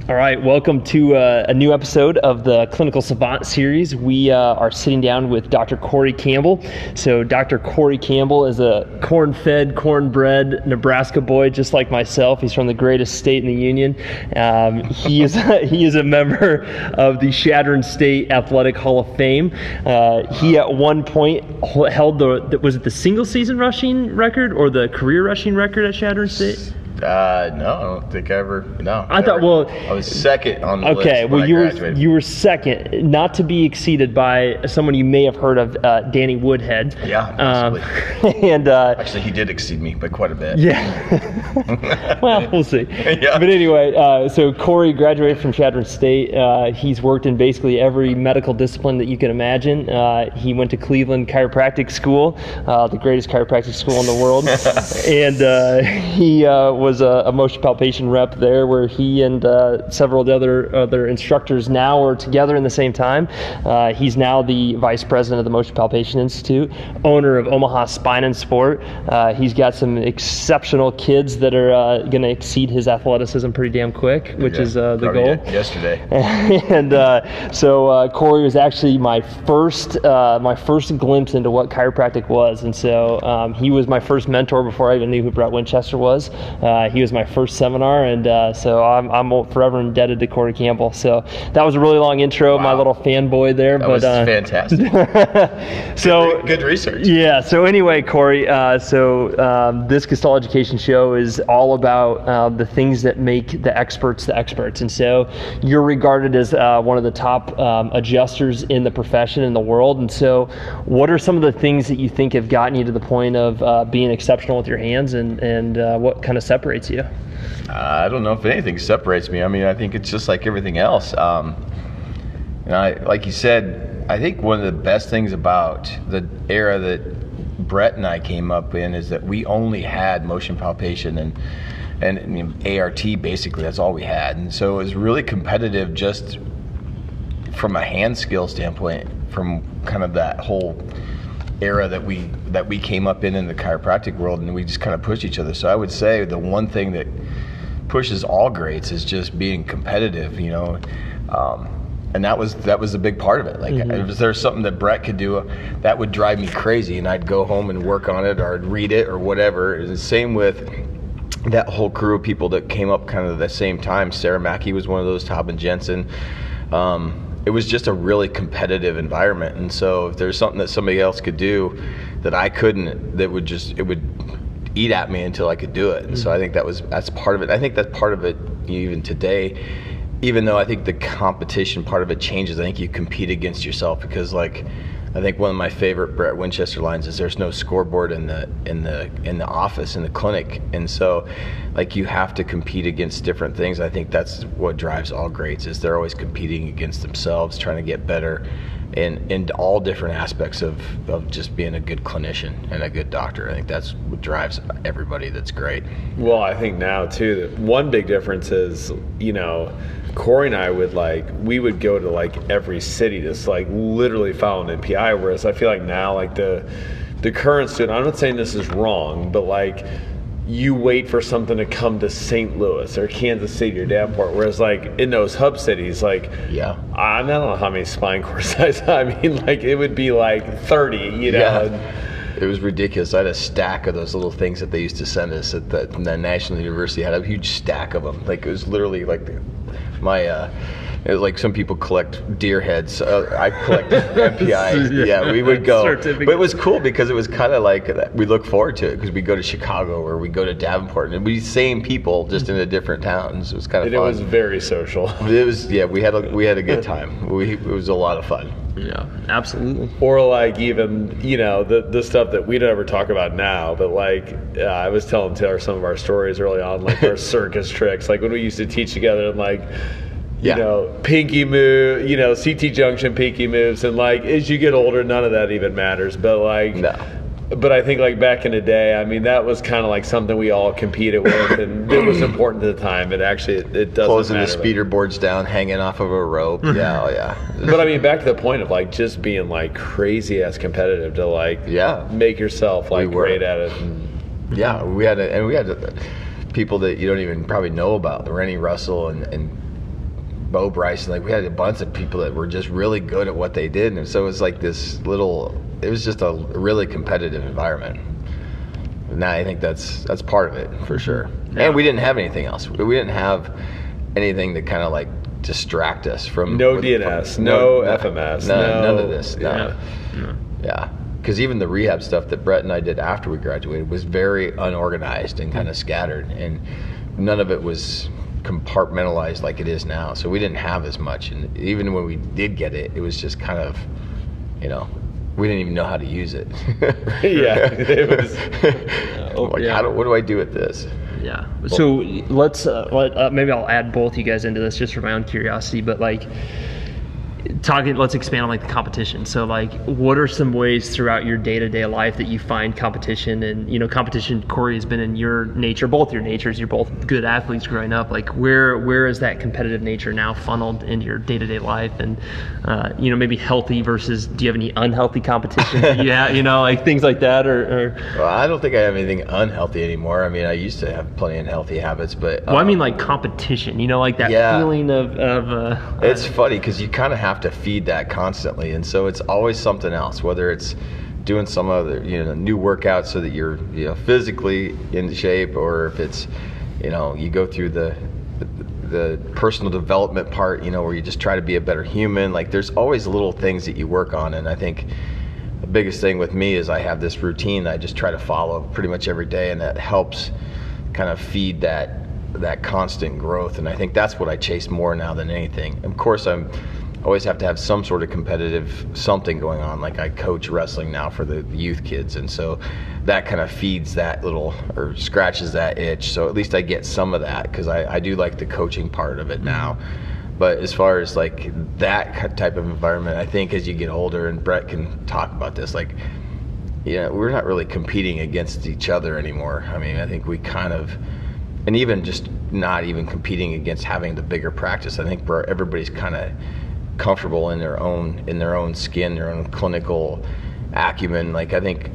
All right, welcome to a new episode of the Clinical Savant series. We are sitting down with Dr. Corey Campbell. So Dr. Corey Campbell is a corn-fed, cornbred Nebraska boy, just like myself. He's from the greatest state in the union. He is a member of the Chadron State Athletic Hall of Fame. He at one point held was it the single season rushing record or the career rushing record at Chadron State? No, I don't think I ever. No, I thought. Well, I was second on the list. Okay, well, when I graduated. you were second, not to be exceeded by someone you may have heard of, Danny Woodhead. Yeah, possibly. And actually, he did exceed me by quite a bit. Yeah. Well, we'll see. Yeah. But anyway, so Corey graduated from Chadron State. He's worked in basically every medical discipline that you can imagine. He went to Cleveland Chiropractic School, the greatest chiropractic school in the world, and he was a motion palpation rep there, where he and several of the other instructors now are together in the same time. He's now the vice president of the Motion Palpation Institute, owner of Omaha Spine Sport. He's got some exceptional kids that are going to exceed his athleticism pretty damn quick, which is the goal. Yesterday. And so Corey was actually my first glimpse into what chiropractic was, and so he was my first mentor before I even knew who Brett Winchester was. He was my first seminar, and so I'm forever indebted to Corey Campbell. So that was a really long intro, Wow. My little fanboy there. That was fantastic. So good research. Yeah. So anyway, Corey, this Gestalt Education Show is all about the things that make the experts the experts, and so you're regarded as one of the top adjusters in the profession in the world. And so, what are some of the things that you think have gotten you to the point of being exceptional with your hands, and what kind of separates you? I don't know if anything separates me. I mean, I think it's just like everything else. And like you said, I think one of the best things about the era that Brett and I came up in is that we only had motion palpation and ART, basically. That's all we had. And so it was really competitive just from a hand skill standpoint, from kind of that whole era that we came up in the chiropractic world, and we just kind of pushed each other. So I would say the one thing that pushes all greats is just being competitive, and that was a big part of it. Like, if there's something that Brett could do, that would drive me crazy, and I'd go home and work on it, or I'd read it, or whatever. It's the same with that whole crew of people that came up kind of at the same time. Sarah Mackey was one of those, Tobin Jensen. It was just a really competitive environment, and so if there's something that somebody else could do that I couldn't, it would eat at me until I could do it. And so I think that's part of it. I think that's part of it even today, even though I think the competition part of it changes. I think you compete against yourself, because like, I think one of my favorite Brett Winchester lines is, "There's no scoreboard in the office, in the clinic," and so like, you have to compete against different things. I think that's what drives all greats, is they're always competing against themselves, trying to get better in all different aspects of just being a good clinician and a good doctor. I think that's what drives everybody that's great. Well, I think now too, that one big difference is, Corey and I we would go to every city to literally follow an NPI, whereas I feel like now the current student, I'm not saying this is wrong, but you wait for something to come to St. Louis or Kansas City or Davenport, whereas in those hub cities, yeah, I don't know how many spine courses I mean, it would be 30, Yeah. It was ridiculous. I had a stack of those little things that they used to send us at the National University. I had a huge stack of them. It was literally it was like some people collect deer heads. I collected MPIs. Yeah, we would go. But it was cool because it was kind of like we look forward to it, because we go to Chicago or we go to Davenport, and we same people just in a different towns. It was kind of fun. It was very social. It was, yeah. We had a good time. It was a lot of fun. Yeah, absolutely. Or even the stuff that we don't ever talk about now, but I was telling Taylor some of our stories early on, our circus tricks, when we used to teach together, and pinky move, CT junction pinky moves, and as you get older, none of that even matters. But no. But I think like back in the day, I mean, that was kind of like something we all competed with, and it was important at the time. It doesn't Closing matter. the speeder boards down, hanging off of a rope. Yeah, yeah. But I mean, back to the point of like just being like crazy ass competitive to like make yourself like great at it. Yeah, we had people that you don't even probably know about, Rennie Russell and Bo Bryson. Like, we had a bunch of people that were just really good at what they did, and so it was like it was just a really competitive environment. And I think that's part of it for sure. Yeah. And we didn't have anything else. We didn't have anything to kind of like distract us from DNS, no FMS, none of this. Yeah. Because even the rehab stuff that Brett and I did after we graduated was very unorganized and kind of scattered, and none of it was compartmentalized like it is now. So we didn't have as much, and even when we did get it, it was just kind of, we didn't even know how to use it. It was. What do I do with this? Yeah. So let's maybe I'll add both you guys into this just for my own curiosity, but like let's expand on like the competition. So like, what are some ways throughout your day-to-day life that you find competition? And competition, Corey, has been in your nature, both your natures. You're both good athletes growing up. Like, where is that competitive nature now funneled into your day-to-day life? And maybe healthy versus, do you have any unhealthy competition? Like things like that, or Well, I don't think I have anything unhealthy anymore. I mean, I used to have plenty of unhealthy habits, but I mean like competition. Like that feeling of. It's funny because you kind of have to feed that constantly, and so it's always something else, whether it's doing some other new workout so that you're physically in shape, or if it's you go through the personal development part, where you just try to be a better human. Like, there's always little things that you work on, and I think the biggest thing with me is I have this routine that I just try to follow pretty much every day, and that helps kind of feed that constant growth. And I think that's what I chase more now than anything. Of course, I always have to have some sort of competitive something going on. Like, I coach wrestling now for the youth kids, and so that kind of feeds that or scratches that itch. So at least I get some of that, because I do like the coaching part of it now. But as far as like that type of environment, I think as you get older, and Brett can talk about this, like, we're not really competing against each other anymore. I mean, I think we kind of, and even just not even competing against having the bigger practice. I think everybody's kind of comfortable in their own skin, their own clinical acumen. Like, I think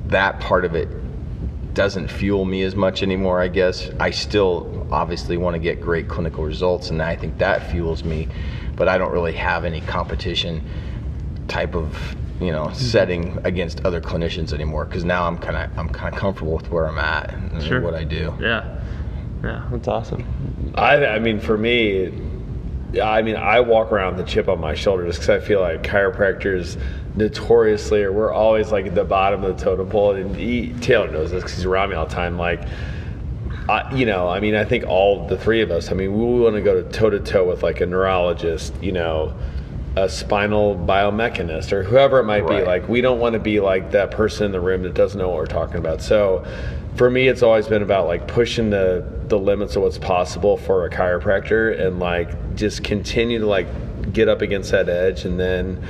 that part of it doesn't fuel me as much anymore, I guess. I still obviously want to get great clinical results, and I think that fuels me, but I don't really have any competition type of setting against other clinicians anymore, because now I'm kind of comfortable with where I'm at and what I do. Yeah, that's awesome. I mean, for me, I walk around with a chip on my shoulder just because I feel like chiropractors notoriously, or we're always like at the bottom of the totem pole. And Taylor knows this because he's around me all the time. Like, I think all the three of us, we want to go toe to toe with like a neurologist, a spinal biomechanist, or whoever it might be. Like, we don't want to be like that person in the room that doesn't know what we're talking about. So for me, it's always been about like pushing the limits of what's possible for a chiropractor, and like just continue to like get up against that edge. And then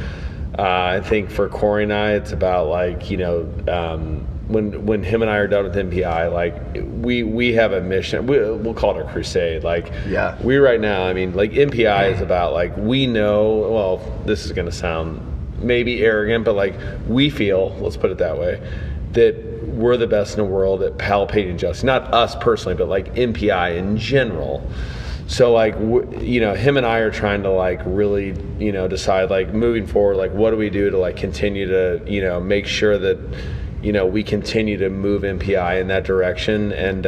I think for Corey and I, it's about like, when him and I are done with MPI, like we have a mission. We'll call it a crusade. Like, we right now, like MPI is about like, we know, well, this is going to sound maybe arrogant, but like we feel, let's put it that way, that we're the best in the world at palpating justice. Not us personally, but like MPI in general. So like, him and I are trying to like really, decide like moving forward, like what do we do to like continue to, make sure that, we continue to move MPI in that direction. And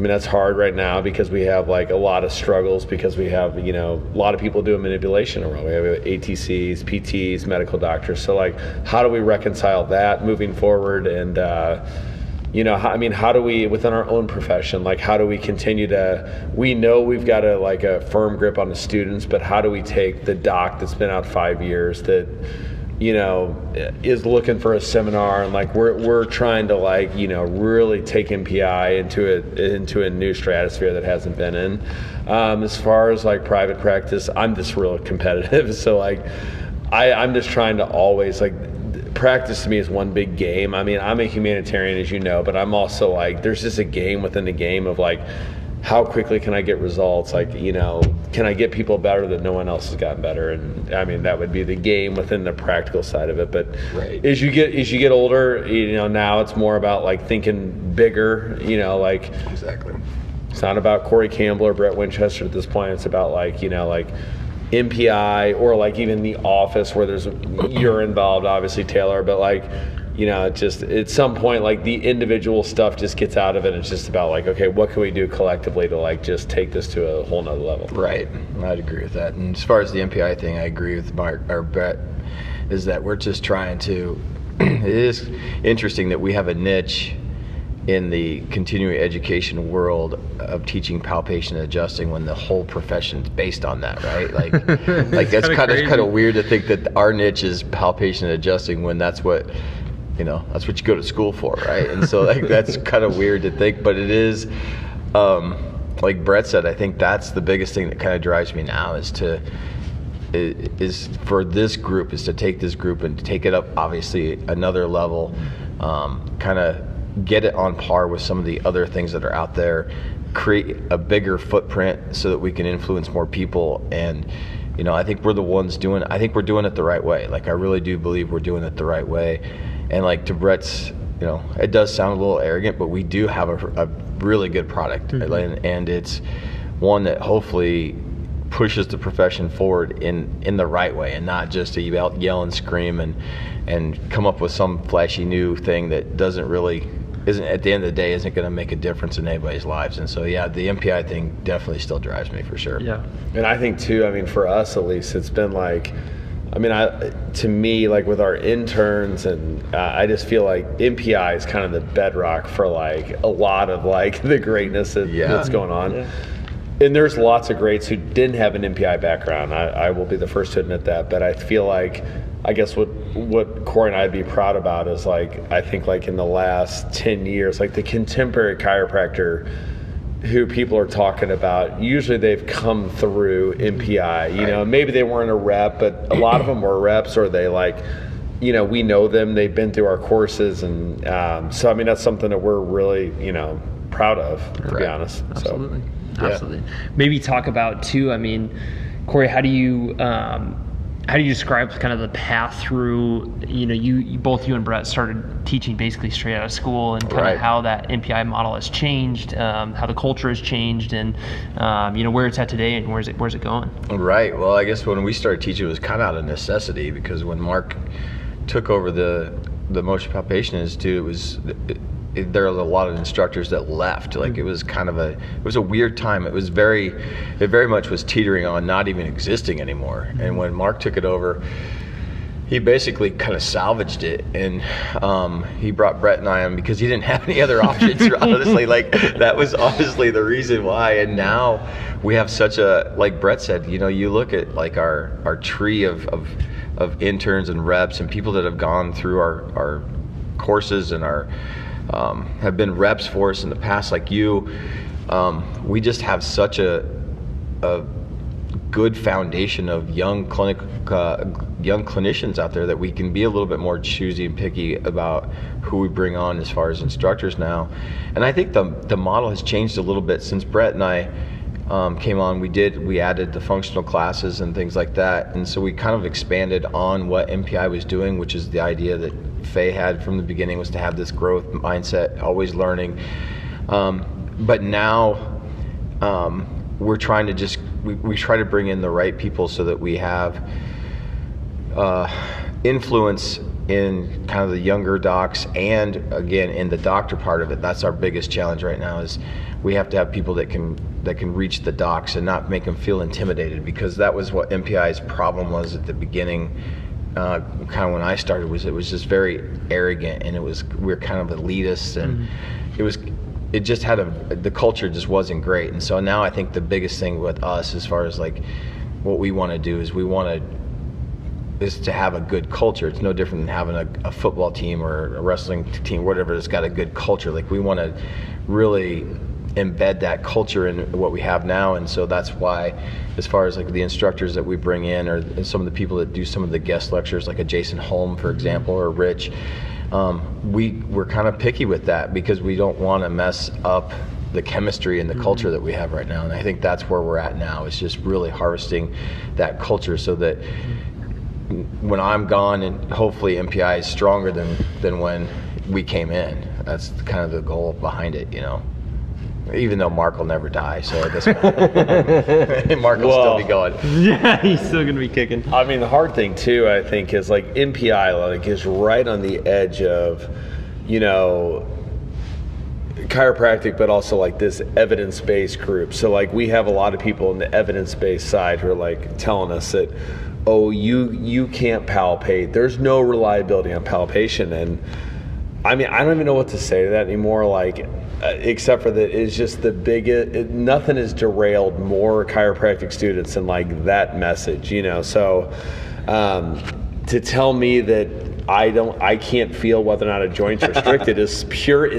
that's hard right now because we have like a lot of struggles, because we have, a lot of people doing manipulation around. We have ATCs, PTs, medical doctors. So like, how do we reconcile that moving forward? And, how do we, within our own profession, like how do we continue to, we know we've got a firm grip on the students, but how do we take the doc that's been out 5 years that, is looking for a seminar, and like we're trying to like, really take MPI into a new stratosphere that hasn't been in. As far as like private practice, I'm just real competitive. So like, I'm just trying to always like, practice to me is one big game. I mean, I'm a humanitarian, as you know, but I'm also like, there's just a game within the game of like, how quickly can I get results? Like, can I get people better that no one else has gotten better? And I mean, that would be the game within the practical side of it. But as you get older, now it's more about like thinking bigger, like Exactly. It's not about Corey Campbell or Brett Winchester at this point. It's about like, like MPI or like even the office where you're involved, obviously Taylor, but like, just at some point, like the individual stuff just gets out of it. It's just about like, okay, what can we do collectively to like just take this to a whole nother level? Right. I'd agree with that. And as far as the MPI thing, I agree with Mark or Brett, is that we're just trying to, it is interesting that we have a niche in the continuing education world of teaching palpation and adjusting when the whole profession is based on that, right? Like that's kind of weird to think that our niche is palpation and adjusting when that's what that's what you go to school for, right? And so like that's kind of weird to think, but it is, like Brett said, I think that's the biggest thing that kind of drives me now is for this group is to take this group and take it up obviously another level, kind of get it on par with some of the other things that are out there, create a bigger footprint so that we can influence more people. And I think we're the ones I think we're doing it the right way. Like I really do believe we're doing it the right way. And like to Brett's, it does sound a little arrogant, but we do have a really good product, and it's one that hopefully pushes the profession forward in the right way, and not just to yell and scream and come up with some flashy new thing that isn't at the end of the day isn't going to make a difference in anybody's lives. And so yeah, the MPI thing definitely still drives me for sure. Yeah, and I think too, I mean for us at least, it's been like, to me, like with our interns, and I just feel like MPI is kind of the bedrock for like a lot of like the greatness that's going on. Yeah. And there's lots of greats who didn't have an MPI background. I will be the first to admit that. But I feel like, I guess what Corey and I'd be proud about is like, I think like in the last 10 years, like the contemporary chiropractor who people are talking about, usually they've come through MPI, maybe they weren't a rep, but a lot of them were reps, or they like, we know them, they've been through our courses. And so, I mean, that's something that we're really, proud of, to be honest. Absolutely. So, Absolutely. Maybe talk about too, I mean, Corey, how do you describe kind of the path through, both you and Brett started teaching basically straight out of school, and kind of how that MPI model has changed, how the culture has changed, and, where it's at today and where's it going? Right. Well, I guess when we started teaching, it was kind of out of necessity, because when Mark took over the Motion Palpation Institute, there were a lot of instructors that left. Like it was kind of it was a weird time. It very much was teetering on not even existing anymore. And when Mark took it over, he basically kind of salvaged it, and he brought Brett and I on because he didn't have any other options. Honestly, like that was honestly the reason why. And now we have such a, like Brett said, you look at like our tree of interns and reps and people that have gone through our courses and have been reps for us in the past, like you. We just have such a good foundation of young clinicians out there that we can be a little bit more choosy and picky about who we bring on as far as instructors now. And I think the model has changed a little bit since Brett and I came on. We added the functional classes and things like that, and so we kind of expanded on what MPI was doing, which is the idea that Faye had from the beginning, was to have this growth mindset, always learning. But now we're trying to we try to bring in the right people so that we have influence in kind of the younger docs, and again in the doctor part of it. That's our biggest challenge right now, is we have to have people that can reach the docs and not make them feel intimidated, because that was what MPI's problem was at the beginning. Kind of when I started, it was just very arrogant, and we're kind of elitist, and it just had the culture just wasn't great. And so now I think the biggest thing with us, as far as like what we want to do, is to have a good culture. It's no different than having a football team or a wrestling team, whatever, that's got a good culture. Like we want to really embed that culture in what we have now. And so that's why, as far as like the instructors that we bring in, or some of the people that do some of the guest lectures, like a Jason Holm, for example, or Rich, we're kind of picky with that because we don't want to mess up the chemistry and the culture that we have right now. And I think that's where we're at now. It's just really harvesting that culture so that when I'm gone, and hopefully MPI is stronger than when we came in. That's kind of the goal behind it, you know. Even though Mark will never die, so I guess Mark will still be going. Yeah, he's still gonna be kicking. I mean, the hard thing too, I think, is like MPI like is right on the edge of, you know, chiropractic, but also like this evidence-based group. So like we have a lot of people in the evidence-based side who are like telling us that, oh, you can't palpate. There's no reliability on palpation. And I mean, I don't even know what to say to that anymore. Like, except for that it's just the biggest, nothing has derailed more chiropractic students than like that message, you know. So to tell me that I can't feel whether or not a joint's restricted is pure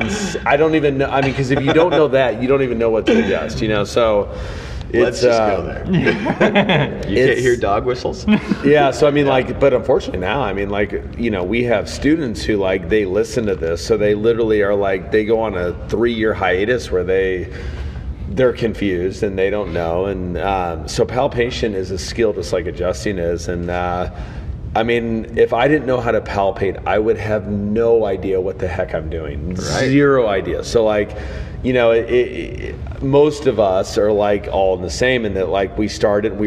I don't even know. I mean, because if you don't know that, you don't even know what to adjust, you know. So let's just go there. You can't hear dog whistles. Yeah, so I mean, like, but unfortunately now, I mean, like, you know, we have students who like they listen to this, so they literally are like they go on a 3-year hiatus where they're confused and they don't know, and so palpation is a skill just like adjusting is, and I mean, if I didn't know how to palpate, I would have no idea what the heck I'm doing. Right. Zero idea. So like, you know, most of us are like all in the same in that like we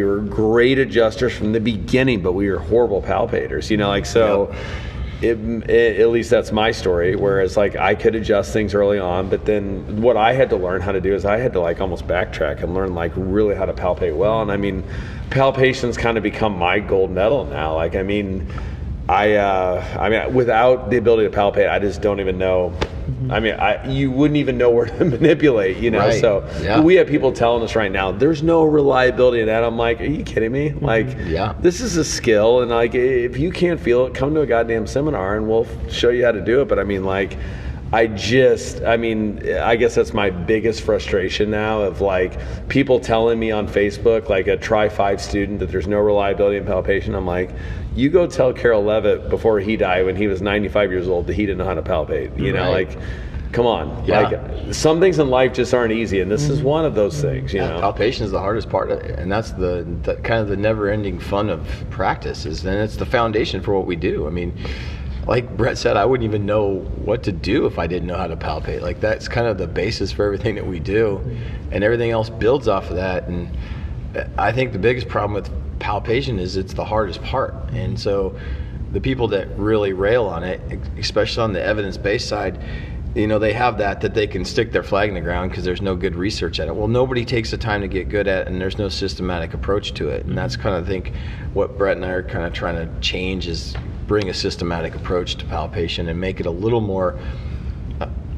were great adjusters from the beginning, but we were horrible palpators, you know, like so. Yep. At least that's my story, whereas like I could adjust things early on, but then what I had to learn how to do is I had to like almost backtrack and learn like really how to palpate well. And I mean, palpation's kind of become my gold medal now. Like, I mean, I mean, without the ability to palpate, I just don't even know. I mean, you wouldn't even know where to manipulate, you know. Right. So we have people telling us right now, there's no reliability in that. I'm like, are you kidding me? Like, this is a skill, and like, if you can't feel it, come to a goddamn seminar, and we'll show you how to do it. But I mean, like, I guess that's my biggest frustration now of like people telling me on Facebook, like a Tri-5 student, that there's no reliability in palpation. I'm like, you go tell Carol Levitt before he died when he was 95 years old that he didn't know how to palpate. You know, like, come on. Yeah. Like, some things in life just aren't easy, and this is one of those things, you know. Palpation is the hardest part, and that's the kind of the never-ending fun of practice, and it's the foundation for what we do. I mean, like Brett said, I wouldn't even know what to do if I didn't know how to palpate. Like, that's kind of the basis for everything that we do, and everything else builds off of that. And I think the biggest problem with palpation is it's the hardest part. And so the people that really rail on it, especially on the evidence-based side, you know, they have that they can stick their flag in the ground because there's no good research at it. Well, nobody takes the time to get good at it, and there's no systematic approach to it. And that's kind of, I think, what Brett and I are kind of trying to change, is bring a systematic approach to palpation and make it a little more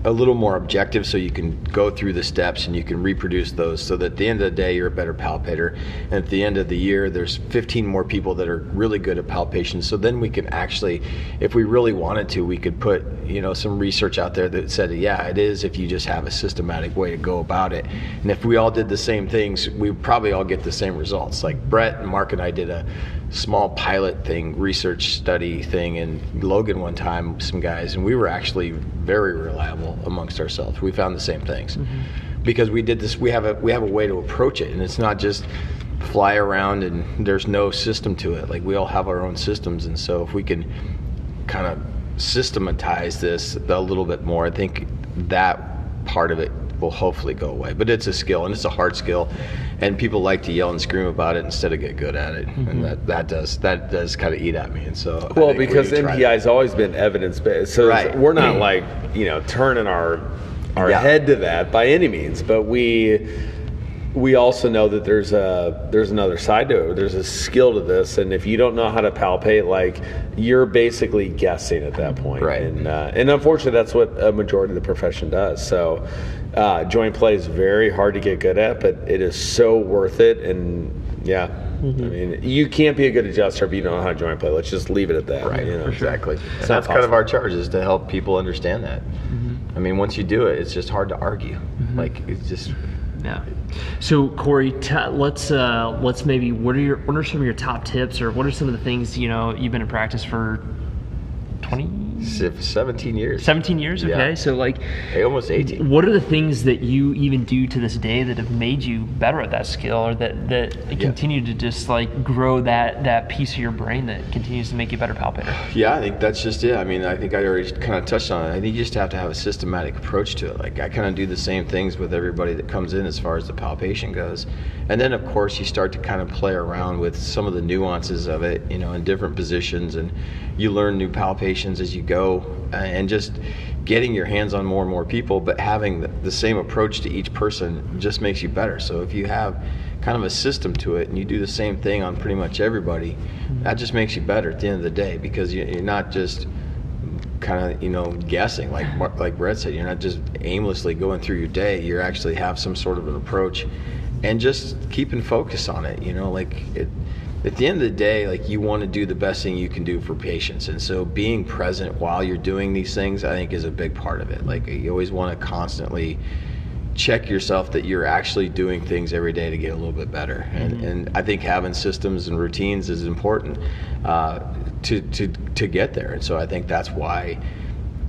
objective, so you can go through the steps and you can reproduce those, so that at the end of the day you're a better palpator, and at the end of the year there's 15 more people that are really good at palpation. So then we can actually, if we really wanted to, we could put, you know, some research out there that said, yeah, it is, if you just have a systematic way to go about it. And if we all did the same things, we would probably all get the same results. Like Brett and Mark and I did a small pilot thing, research study thing in Logan one time with some guys, and we were actually very reliable amongst ourselves. We found the same things because we did this. We have a way to approach it, and it's not just fly around and there's no system to it. Like, we all have our own systems, and so if we can kind of systematize this a little bit more, I think that part of it will hopefully go away. But it's a skill, and it's a hard skill, and people like to yell and scream about it instead of get good at it, and that does kind of eat at me. And so, well, because MPI has always been evidence based, so we're not like, you know, turning our head to that by any means, but we also know that there's another side to it. There's a skill to this, and if you don't know how to palpate, like, you're basically guessing at that point. Right. And unfortunately, that's what a majority of the profession does. So, joint play is very hard to get good at, but it is so worth it. And I mean, you can't be a good adjuster if you don't know how to joint play. Let's just leave it at that. Right. You know? Exactly. And that's kind of our charge, is to help people understand that. I mean, once you do it, it's just hard to argue. Like, it's just. Yeah. So Corey, let's maybe what are some of your top tips, or what are some of the things, you've been in practice for 17 years. 17 years, okay. Yeah. So like almost 18. What are the things that you even do to this day that have made you better at that skill, or that continue to just like grow that piece of your brain that continues to make you a better palpator? Yeah, I think that's just it. I mean, I think I already kind of touched on it. I think you just have to have a systematic approach to it. Like, I kind of do the same things with everybody that comes in as far as the palpation goes. And then, of course, you start to kind of play around with some of the nuances of it, in different positions, and you learn new palpations as you go, and just getting your hands on more and more people, but having the same approach to each person just makes you better. So if you have kind of a system to it and you do the same thing on pretty much everybody, that just makes you better at the end of the day, because you're not just kind of guessing, like Brett said. You're not just aimlessly going through your day. You actually have some sort of an approach, and just keeping focus on it. At the end of the day, like, you want to do the best thing you can do for patients, and so being present while you're doing these things, I think, is a big part of it. Like, you always want to constantly check yourself that you're actually doing things every day to get a little bit better. And I think having systems and routines is important to get there. And so I think that's why,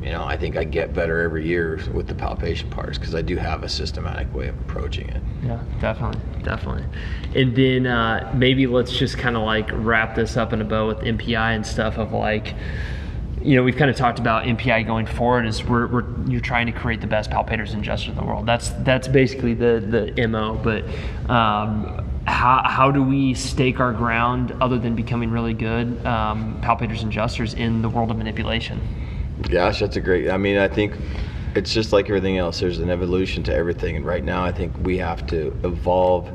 I think I get better every year with the palpation parts, because I do have a systematic way of approaching it. Yeah, definitely. And then maybe let's just kind of like wrap this up in a bow with MPI and stuff of like, we've kind of talked about MPI going forward is you're trying to create the best palpators and adjusters in the world. That's basically the MO. But how do we stake our ground other than becoming really good palpators and adjusters in the world of manipulation? Gosh, that's I think it's just like everything else. There's an evolution to everything, and right now I think we have to evolve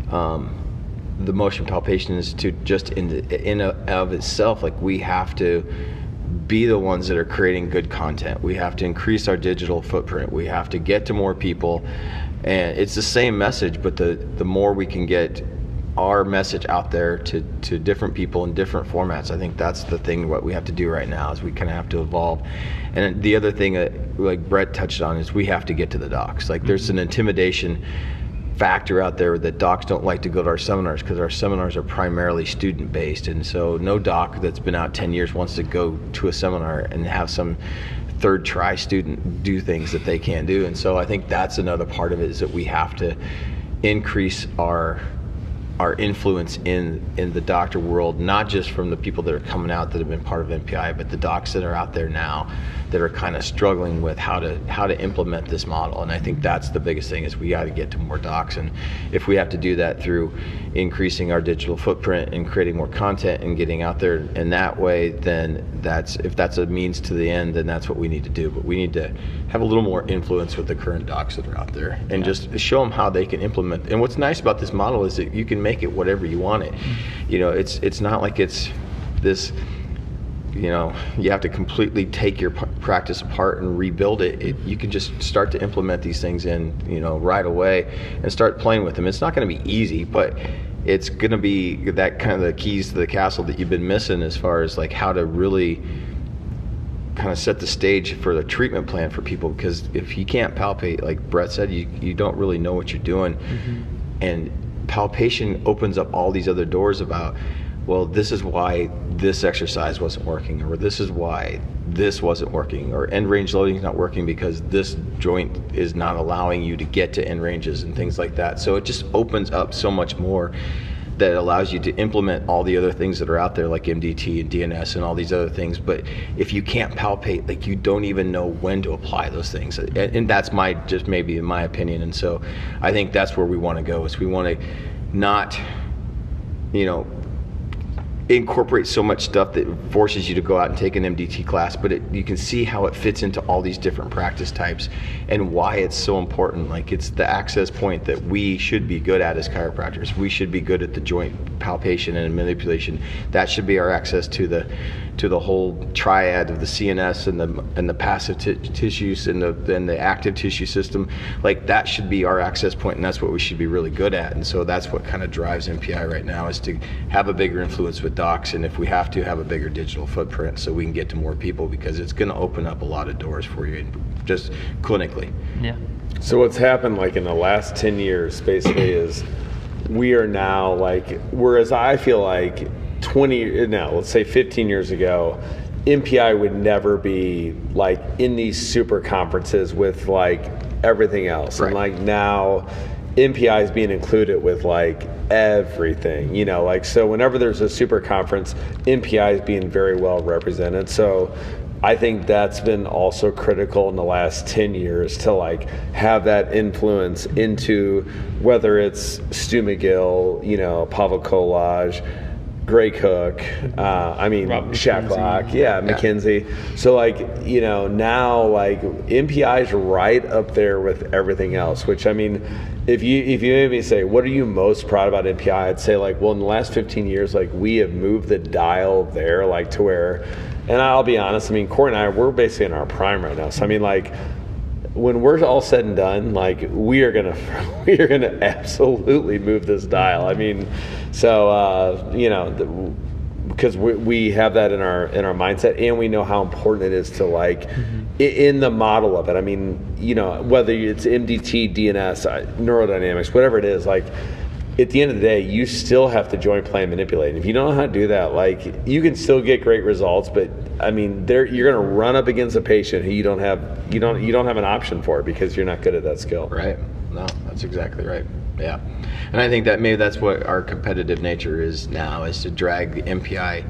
the Motion Palpation Institute just in of itself. Like, we have to be the ones that are creating good content. We have to increase our digital footprint. We have to get to more people, and it's the same message, but the more we can get our message out there to different people in different formats, I think that's the thing. What we have to do right now is we kind of have to evolve. And the other thing that, like Brett touched on, is we have to get to the docs. Like, there's an intimidation factor out there that docs don't like to go to our seminars, because our seminars are primarily student based, and so no doc that's been out 10 years wants to go to a seminar and have some third try student do things that they can't do. And so I think that's another part of it, is that we have to increase our influence in the doctor world, not just from the people that are coming out that have been part of MPI, but the docs that are out there now that are kind of struggling with how to implement this model. And I think that's the biggest thing, is we got to get to more docs. And if we have to do that through increasing our digital footprint and creating more content and getting out there in that way, then if that's a means to the end, then that's what we need to do. But we need to have a little more influence with the current docs that are out there, and just show them how they can implement. And what's nice about this model is that you can make it whatever you want it. It's not like it's this, you have to completely take your practice apart and rebuild it. You can just start to implement these things in, right away, and start playing with them. It's not going to be easy, but it's going to be that kind of the keys to the castle that you've been missing, as far as like how to really kind of set the stage for the treatment plan for people. Because if you can't palpate, like Brett said, you don't really know what you're doing. And palpation opens up all these other doors about, well, this is why this exercise wasn't working, or this is why this wasn't working, or end range loading is not working because this joint is not allowing you to get to end ranges, and things like that. So it just opens up so much more that allows you to implement all the other things that are out there, like MDT and DNS and all these other things. But if you can't palpate, like, you don't even know when to apply those things. And that's just maybe in my opinion. And so I think that's where we want to go, is we want to not, incorporate so much stuff that forces you to go out and take an MDT class, but you can see how it fits into all these different practice types and why it's so important. Like, it's the access point that we should be good at as chiropractors. We should be good at the joint palpation and manipulation. That should be our access to the whole triad of the CNS and the passive tissues and the active tissue system. Like, that should be our access point, and that's what we should be really good at. And so that's what kind of drives MPI right now, is to have a bigger influence with docs, and if we have to, have a bigger digital footprint so we can get to more people, because it's going to open up a lot of doors for you just clinically. Yeah. So what's happened like in the last 10 years basically is we are now like, whereas I feel like let's say 15 years ago, MPI would never be like in these super conferences with like everything else. Right. And like now MPI is being included with like everything, you know, like, so whenever there's a super conference, MPI is being very well represented. So I think that's been also critical in the last 10 years to like have that influence into whether it's Stu McGill, you know, Pavel Kolaj, Gray Cook, Shacklock, McKenzie. So like, you know, now like MPI is right up there with everything else, which I mean, if you made me say, what are you most proud about MPI? I'd say like, well, in the last 15 years, like we have moved the dial there, like to where, and I'll be honest, I mean, Corey and I, we're basically in our prime right now. So I mean, like, when we're all said and done, like we are gonna absolutely move this dial. I mean, so you know, because we have that in our mindset, and we know how important it is to like in the model of it. I mean, you know, whether it's MDT, DNS, neurodynamics, whatever it is, like at the end of the day, you still have to joint plan manipulate. And if you don't know how to do that, like you can still get great results, but I mean, you're going to run up against a patient who you don't have an option for because you're not good at that skill. Right. No, that's exactly right. Yeah. And I think that maybe that's what our competitive nature is now, is to drag the MPI,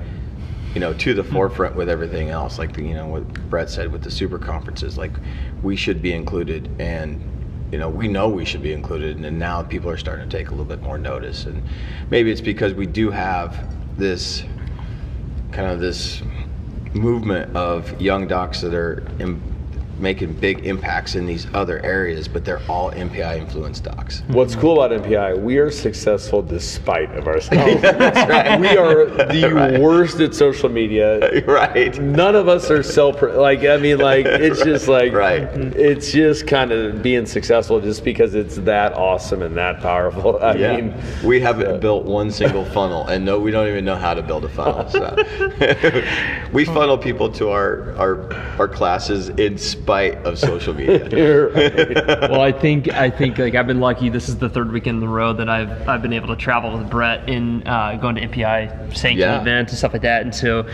you know, to the forefront with everything else. Like, you know, what Brett said with the super conferences, like we should be included, and you know we should be included, and now people are starting to take a little bit more notice. And maybe it's because we do have this kind of this movement of young docs that are making big impacts in these other areas, but they're all MPI influenced docs. What's cool about MPI, we are successful despite of ourselves. That's right. We are the worst at social media. Right. None of us are it's just like, right. It's just kind of being successful just because it's that awesome and that powerful. I mean, we haven't built one single funnel, and we don't even know how to build a funnel. So. We funnel people to our classes in spite of social media. Well, I think like I've been lucky. This is the third weekend in a row that I've been able to travel with Brett in going to MPI sanctioned events and stuff like that. And so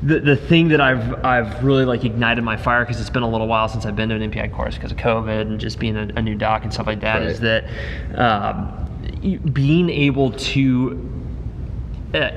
the thing that I've really like ignited my fire, because it's been a little while since I've been to an MPI course because of COVID and just being a new doc and stuff like that, is that being able to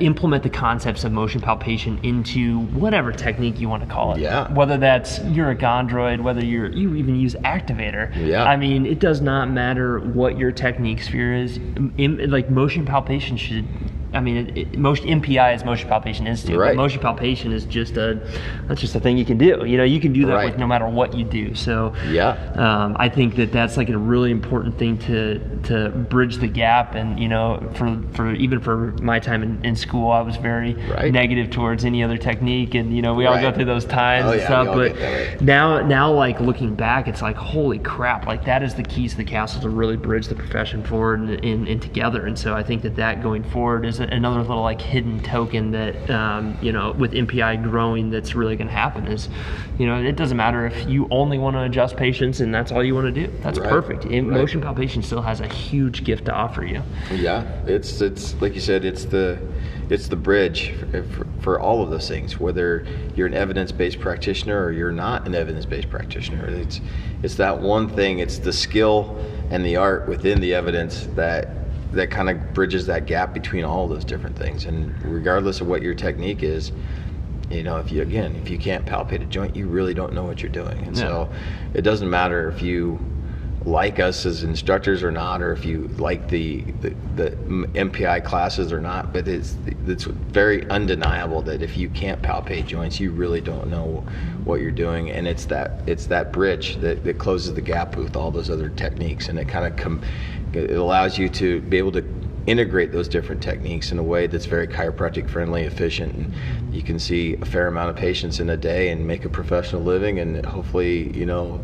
implement the concepts of motion palpation into whatever technique you want to call it. Yeah. Whether that's you're a gondroid, whether you even use activator. Yeah. I mean, it does not matter what your technique sphere is. Like motion palpation should. I mean, most MPI is Motion Palpation Institute. Right. But motion palpation is just that's just a thing you can do. You know, you can do that with no matter what you do. So I think that's like a really important thing to bridge the gap. And you know, for my time in school, I was very negative towards any other technique. And you know, we all go through those times and stuff. But now, like looking back, it's like holy crap! Like that is the keys to the castle to really bridge the profession forward and together. And so I think that going forward is another little like hidden token that you know, with MPI growing, that's really going to happen. Is, you know, it doesn't matter if you only want to adjust patients and that's all you want to do. That's perfect. Motion palpation still has a huge gift to offer you. Yeah, it's like you said, it's the bridge for all of those things. Whether you're an evidence-based practitioner or you're not an evidence-based practitioner, it's that one thing. It's the skill and the art within the evidence that kind of bridges that gap between all of those different things. And regardless of what your technique is, you know, if you can't palpate a joint, you really don't know what you're doing. And so it doesn't matter if you like us as instructors or not, or if you like the MPI classes or not, but it's very undeniable that if you can't palpate joints, you really don't know what you're doing. And it's that bridge that closes the gap with all those other techniques, and it kind of it allows you to be able to integrate those different techniques in a way that's very chiropractic friendly, efficient, and you can see a fair amount of patients in a day and make a professional living, and hopefully, you know,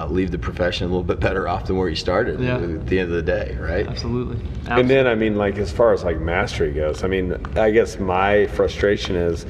leave the profession a little bit better off than where you started at the end of the day, right? Absolutely. And then, I mean, like as far as like mastery goes, I mean, I guess my frustration is,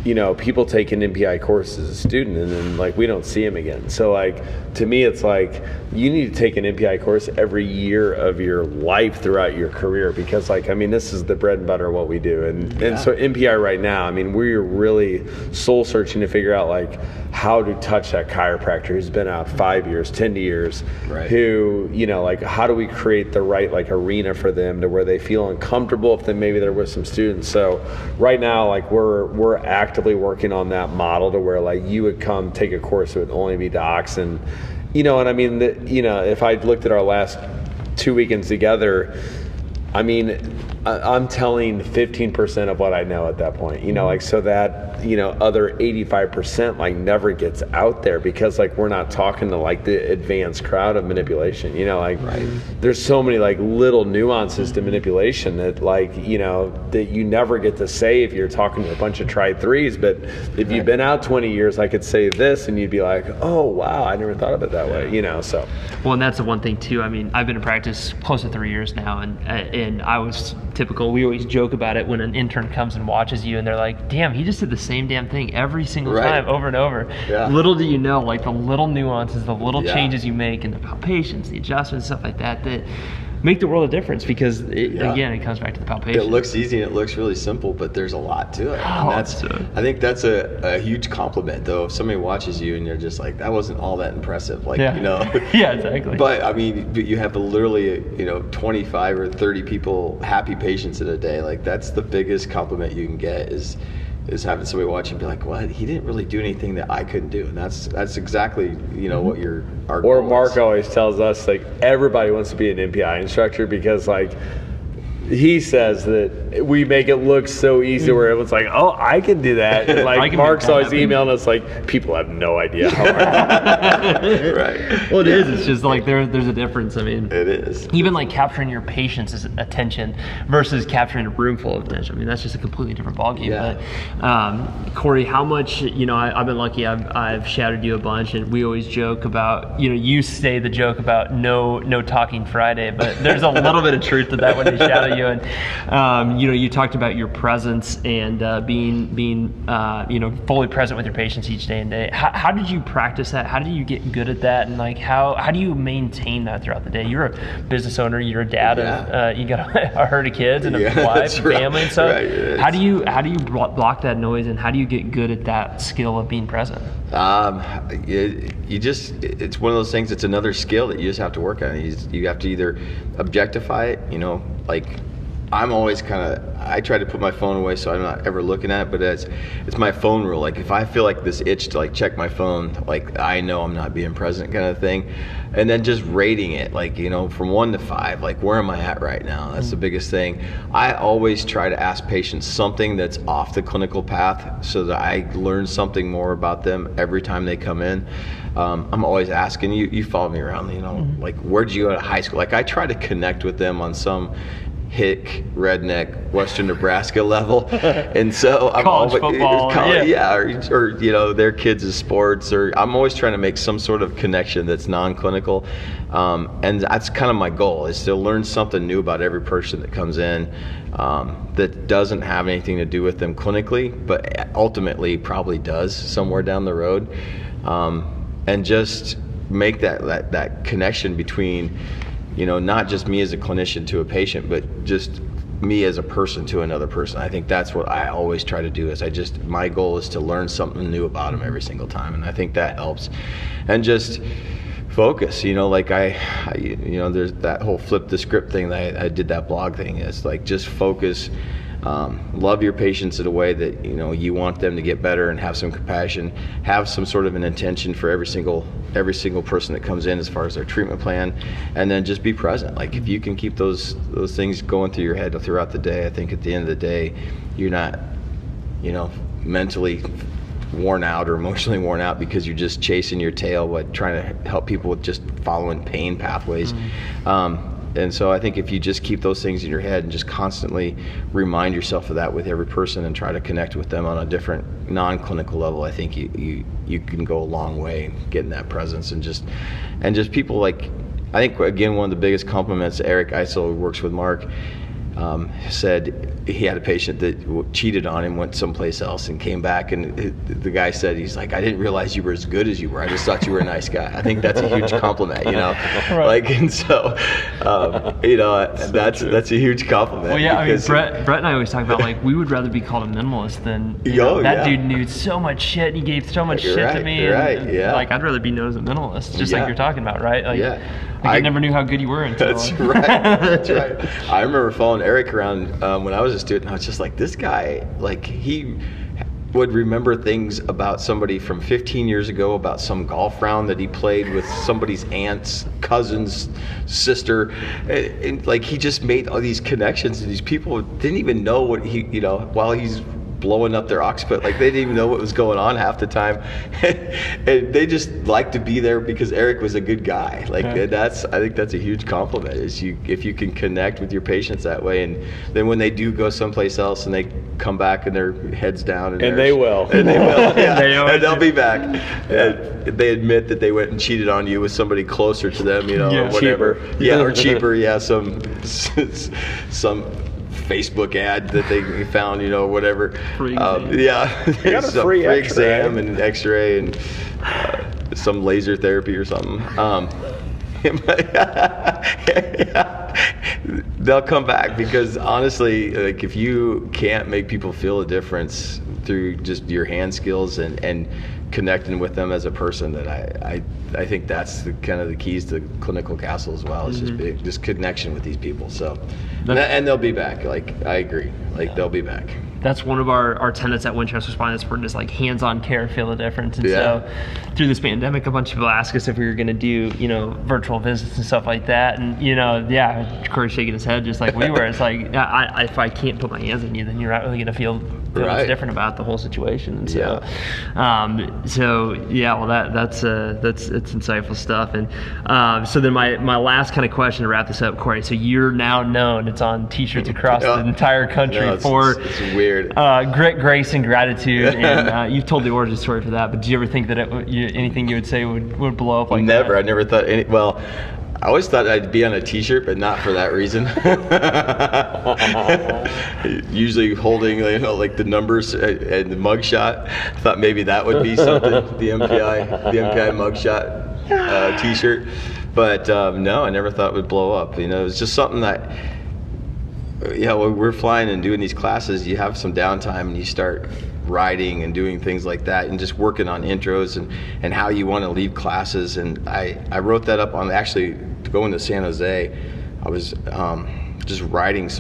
you know, people take an NPI course as a student and then like we don't see them again. So like to me it's like you need to take an NPI course every year of your life throughout your career, because like I mean this is the bread and butter of what we do. And so NPI right now, I mean we're really soul searching to figure out like how to touch that chiropractor who's been out 5 years, 10 years, who, you know, like how do we create the right like arena for them to where they feel uncomfortable if then maybe they're with some students. So right now like we're actively working on that model to where like you would come take a course, it would only be docs. And you know, and I mean you know, if I looked at our last 2 weekends together, I mean I'm telling 15% of what I know at that point, you know, like so that, you know, other 85% like never gets out there because like we're not talking to like the advanced crowd of manipulation, you know, like there's so many like little nuances to manipulation that like, you know, that you never get to say if you're talking to a bunch of tri-threes. But if you've been out 20 years, I could say this and you'd be like, oh wow, I never thought of it that way, you know. So well, and that's the one thing too. I mean, I've been in practice close to 3 years now, and I was typical. We always joke about it when an intern comes and watches you and they're like, damn, he just did the same damn thing every single time over and over. Little do you know, like the little nuances, the little changes you make in the palpations, the adjustments, stuff like that make the world a difference, because again, it comes back to the palpation. It looks easy and it looks really simple, but there's a lot to it. And I think that's a huge compliment though. If somebody watches you and you're just like, that wasn't all that impressive, like, you know. Yeah, exactly. But I mean, you have literally, you know, 25 or 30 people, happy patients in a day. Like that's the biggest compliment you can get is having somebody watch and be like, well, he didn't really do anything that I couldn't do. And that's exactly, you know, what our goal or Mark is. Always tells us like everybody wants to be an NPI instructor because like he says that we make it look so easy where everyone's like, oh, I can do that. And like Mark's always emailing us like, people have no idea how hard. Right. Well, it is. It's just like there's a difference. I mean, it is. Even like capturing your patient's attention versus capturing a room full of attention. I mean, that's just a completely different ballgame. But Corey, how much, you know, I've been lucky. I've shadowed you a bunch, and we always joke about, you know, you say the joke about no talking Friday, but there's a little bit of truth to that when they shadow you. And you know, you talked about your presence and being you know, fully present with your patients each day and day. How did you practice that? How did you get good at that? And like how do you maintain that throughout the day? You're a business owner. You're a dad. Of, you got a herd of kids and a wife and family and stuff. How do you block that noise, and how do you get good at that skill of being present? It's one of those things. It's another skill that you just have to work on. You have to either objectify it, you know, like I'm always I try to put my phone away so I'm not ever looking at it, but it's my phone rule. Like if I feel like this itch to like check my phone, like I know I'm not being present kind of thing. And then just rating it, like, you know, from 1 to 5, like where am I at right now? That's the biggest thing. I always try to ask patients something that's off the clinical path so that I learn something more about them every time they come in. I'm always asking, you follow me around, you know, like where'd you go to high school? Like I try to connect with them on some hick, redneck, Western Nebraska level, and so I'm college football, or you know, their kids' sports, or I'm always trying to make some sort of connection that's non-clinical, and that's kind of my goal, is to learn something new about every person that comes in that doesn't have anything to do with them clinically, but ultimately probably does somewhere down the road, and just make that connection between, you know, not just me as a clinician to a patient, but just me as a person to another person. I think that's what I always try to do. My goal is to learn something new about them every single time, and I think that helps. And just focus, you know, like you know, there's that whole flip the script thing that I did, that blog thing. It's like just focus. Love your patients in a way that, you know, you want them to get better, and have some compassion, have some sort of an intention for every single person that comes in as far as their treatment plan, and then just be present. Like if you can keep those things going through your head throughout the day, I think at the end of the day you're not, you know, mentally worn out or emotionally worn out because you're just chasing your tail, trying to help people with just following pain pathways. And so I think if you just keep those things in your head and just constantly remind yourself of that with every person and try to connect with them on a different non-clinical level, I think you can go a long way getting that presence. And just people, like, I think again, one of the biggest compliments, Eric Eisel, who works with Mark, said he had a patient that cheated on him, went someplace else, and came back. And the guy said, he's like, I didn't realize you were as good as you were. I just thought you were a nice guy. I think that's a huge compliment, Right. Like, and so, that's a huge compliment. Well, yeah, I mean, Brett and I always talk about, like, we would rather be called a minimalist than, that dude knew so much shit, and he gave so much shit to me. Like, I'd rather be known as a minimalist, just like you're talking about, right? Like, I never knew how good you were until. That's right. That's right. I remember following Eric around when I was a student. I was just like, this guy, like, he would remember things about somebody from 15 years ago, about some golf round that he played with somebody's aunt's cousin's sister, and like, he just made all these connections, and these people didn't even know what he, while he's blowing up their occiput, like, they didn't even know what was going on half the time. And they just like to be there because Eric was a good guy. Like, I think that's a huge compliment, is if you can connect with your patients that way. And then when they do go someplace else and they come back and their heads down, and they will, and they'll be back. And they admit that they went and cheated on you with somebody closer to them, or whatever. Cheaper. Or cheaper. Some Facebook ad that they found, whatever. Free exam. They got a free exam and X-ray and some laser therapy or something. They'll come back because, honestly, like, if you can't make people feel a difference through just your hand skills and connecting with them as a person, that I think that's kind of the keys to Clinical Castle as well. It's just connection with these people. So, and they'll be back. Like, I agree. Like, they'll be back. That's one of our tenets at Winchester Spine Sport, is like hands-on care, feel the difference. And so through this pandemic, a bunch of people ask us if we were going to do, virtual visits and stuff like that. And, Corey's shaking his head just like we were. It's like, if I can't put my hands on you, then you're not really going to feel what's different about the whole situation. And so, that's insightful stuff. And so then my last kind of question to wrap this up, Corey. So you're now known, it's on T-shirts across the entire country for it's weird. Grit, grace, and gratitude. And you've told the origin story for that. But do you ever think that anything you would say would blow up like Never. that? I never thought any. Well, I always thought I'd be on a T-shirt, but not for that reason. Usually holding, like the numbers and the mugshot. I thought maybe that would be something. the MPI mugshot T-shirt. But no, I never thought it would blow up. It was just something that. When we're flying and doing these classes, you have some downtime and you start writing and doing things like that and just working on intros and how you want to leave classes. And I wrote that up on, actually, going to San Jose. I was just writing it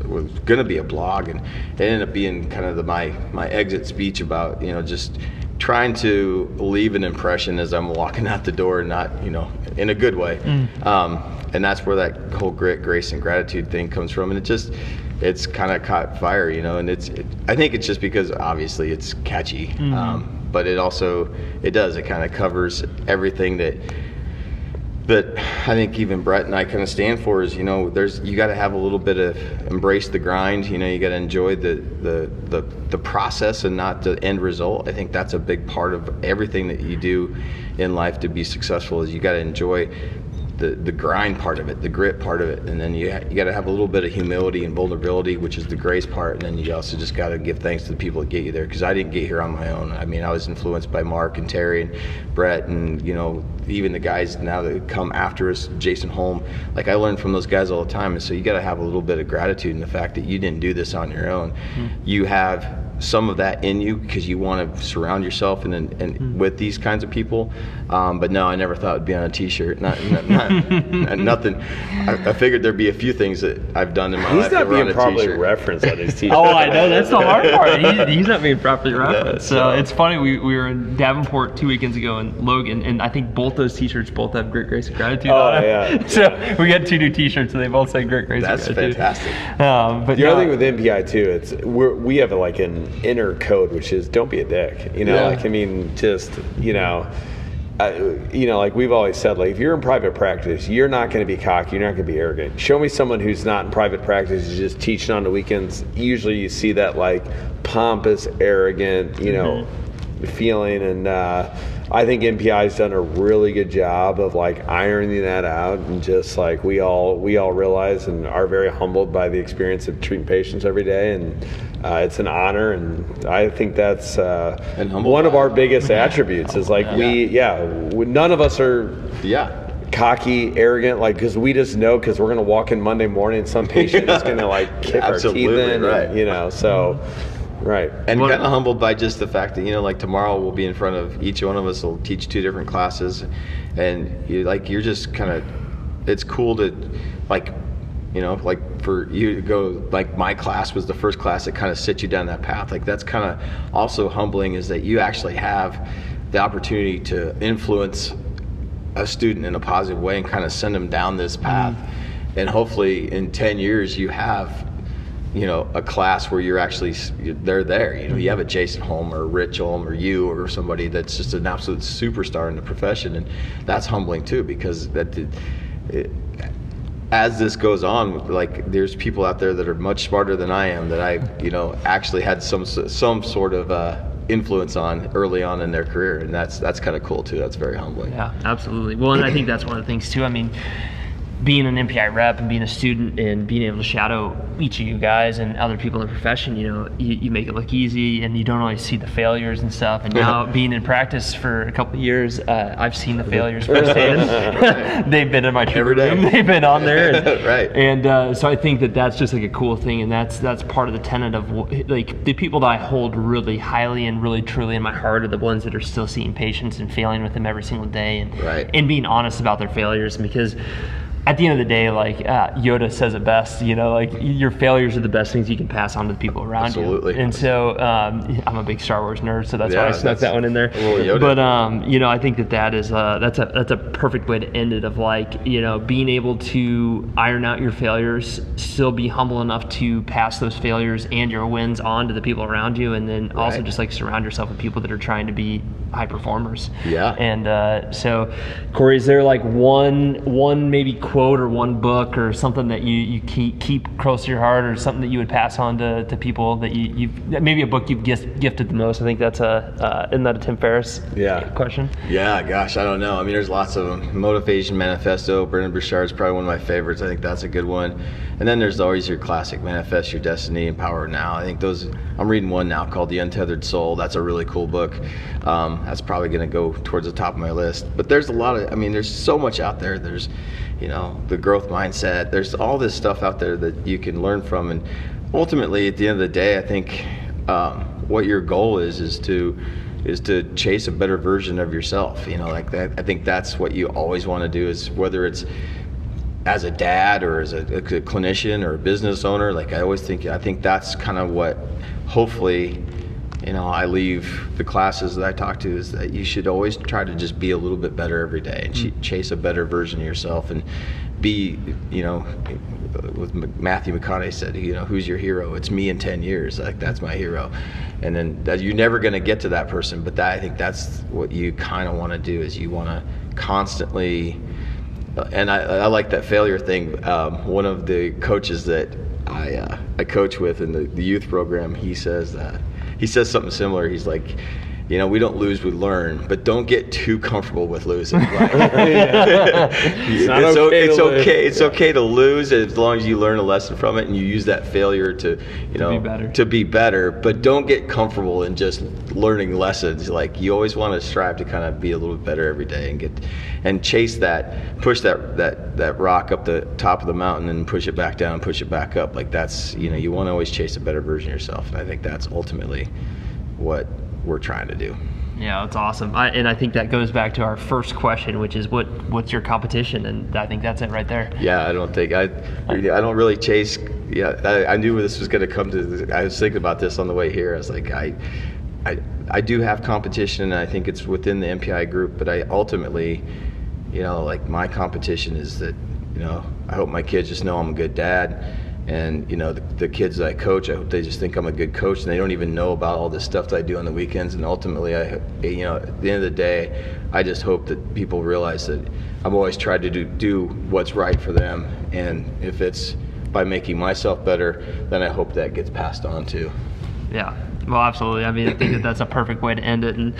was going to be a blog, and it ended up being kind of my exit speech about, just trying to leave an impression as I'm walking out the door, not, in a good way. And that's where that whole grit, grace, and gratitude thing comes from. And it's kind of caught fire, and I think it's just because obviously it's catchy, but it kind of covers everything that I think even Brett and I kind of stand for. Is, you got to have a little bit of embrace the grind. You got to enjoy the process and not the end result. I think that's a big part of everything that you do in life to be successful. Is you got to enjoy the grind part of it, the grit part of it, and then you got to have a little bit of humility and vulnerability, which is the grace part, and then you also just got to give thanks to the people that get you there, because I didn't get here on my own. I mean, I was influenced by Mark and Terry and Brett, and even the guys now that come after us, Jason Holm. Like, I learned from those guys all the time, and so you got to have a little bit of gratitude in the fact that you didn't do this on your own. You have some of that in you because you want to surround yourself and with these kinds of people. But no, I never thought it'd be on a T-shirt. Not nothing. I figured there'd be a few things that I've done in my life. He's not being properly T-shirt. referenced on his T-shirt. Oh, I know. That's the hard part. He's not being properly referenced. So it's funny. We were in Davenport 2 weekends ago in Logan, and I think both those T-shirts both have Grit, Grace, and Gratitude on them. So we got 2 new T-shirts, and they both say Grit, Grace, and Gratitude. That's fantastic. But the other thing with MPI too, we have like an inner code, which is don't be a dick. Like we've always said, like if you're in private practice, you're not going to be cocky, you're not going to be arrogant. Show me someone who's not in private practice, is just teaching on the weekends. Usually you see that like pompous, arrogant, feeling, and I think MPI's done a really good job of like ironing that out, and just like we all realize and are very humbled by the experience of treating patients every day, and it's an honor, and I think that's one of our biggest attributes is like none of us are cocky, arrogant, like, because we just know, because we're going to walk in Monday morning and some patient is going to like kick our teeth in, right. and, so right. And kind of humbled by just the fact that, like tomorrow we'll be in front of, each one of us will teach 2 different classes, and you're just kind of, it's cool to like, like for you to go, like my class was the first class that kind of set you down that path. Like that's kind of also humbling, is that you actually have the opportunity to influence a student in a positive way and kind of send them down this path. And hopefully in 10 years you have, a class where they're there. You have a Jason Holm or Rich Holm or you or somebody that's just an absolute superstar in the profession, and that's humbling too, because as this goes on, like there's people out there that are much smarter than I am that I, actually had some sort of influence on early on in their career, and that's kind of cool too. That's very humbling. Yeah, absolutely. Well, and I think that's one of the things too. I mean, being an MPI rep and being a student and being able to shadow each of you guys and other people in the profession, you make it look easy, and you don't always see the failures and stuff. And now being in practice for a couple of years, I've seen the failures firsthand. They've been in my treatment room. They've been on there. And, right. And so I think that's just like a cool thing, and that's part of the tenet of like the people that I hold really highly and really truly in my heart are the ones that are still seeing patients and failing with them every single day, and being honest about their failures, because at the end of the day, like Yoda says it best, like your failures are the best things you can pass on to the people around Absolutely. you. And so I'm a big Star Wars nerd, so that's why I snuck that one in there. But I think that is that's a perfect way to end it. Of like, being able to iron out your failures, still be humble enough to pass those failures and your wins on to the people around you, and then also just like surround yourself with people that are trying to be high performers. Yeah. And so, Corey, is there like one maybe quote or one book or something that you keep close to your heart, or something that you would pass on to people that you've maybe a book you've gifted the most? I think that's isn't that a Tim Ferriss question? Yeah, gosh, I don't know. I mean, there's lots of them. Motivation Manifesto, Brendan Burchard's probably one of my favorites. I think that's a good one. And then there's always your classic Manifest Your Destiny, Empower Now. I think those, I'm reading one now called The Untethered Soul. That's a really cool book. That's probably going to go towards the top of my list. But there's a lot of, there's so much out there. There's, the growth mindset. There's all this stuff out there that you can learn from. And ultimately, at the end of the day, I think what your goal is to chase a better version of yourself. Like that. I think that's what you always want to do, is whether it's as a dad or as a clinician or a business owner. Like I think that's kind of what hopefully I leave the classes that I talk to, is that you should always try to just be a little bit better every day and chase a better version of yourself, and be, with Matthew McConaughey said, who's your hero? It's me in 10 years. Like that's my hero. And then you're never going to get to that person, but I think that's what you kind of want to do, is you want to constantly, and I like that failure thing. One of the coaches that I coach with in the youth program, he says something similar. He's like, we don't lose, we learn, but don't get too comfortable with losing. Like, it's okay to lose, as long as you learn a lesson from it and you use that failure to be better. But don't get comfortable in just learning lessons. Like, you always want to strive to kind of be a little bit better every day, and chase that, push that rock up the top of the mountain and push it back down and push it back up. Like that's, you want to always chase a better version of yourself. And I think that's ultimately what we're trying to do. Yeah, that's awesome. And I think that goes back to our first question, which is what's your competition? And I think that's it right there. Yeah, I don't really chase. Yeah, I knew this was going to come to. I was thinking about this on the way here. I was like, I do have competition, and I think it's within the MPI group. But I ultimately, like my competition is that, I hope my kids just know I'm a good dad. And the kids that I coach, I hope they just think I'm a good coach, and they don't even know about all this stuff that I do on the weekends. And ultimately, at the end of the day, I just hope that people realize that I'm always trying to do what's right for them. And if it's by making myself better, then I hope that gets passed on too. Yeah. Well, absolutely. I mean, I think that's a perfect way to end it. And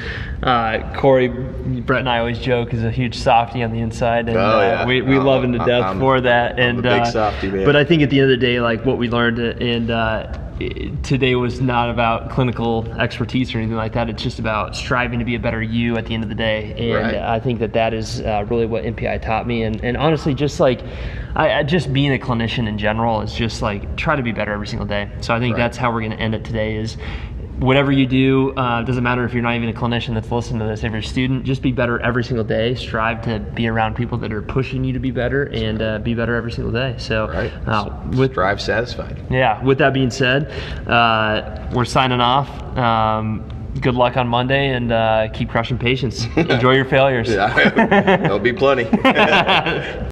Corey, Brett and I always joke, is a huge softie on the inside, and we love him to death for that. I'm a big softie, man. But I think at the end of the day, like what we learned, and today was not about clinical expertise or anything like that. It's just about striving to be a better you at the end of the day. And I think that is really what MPI taught me. And honestly, just like just being a clinician in general is just like try to be better every single day. So I think that's how we're going to end it today is whatever you do, doesn't matter if you're not even a clinician that's listening to this, if you're a student, just be better every single day. Strive to be around people that are pushing you to be better and be better every single day. So strive satisfied. Yeah, with that being said, we're signing off. Good luck on Monday and keep crushing patients. Enjoy your failures. There'll be plenty.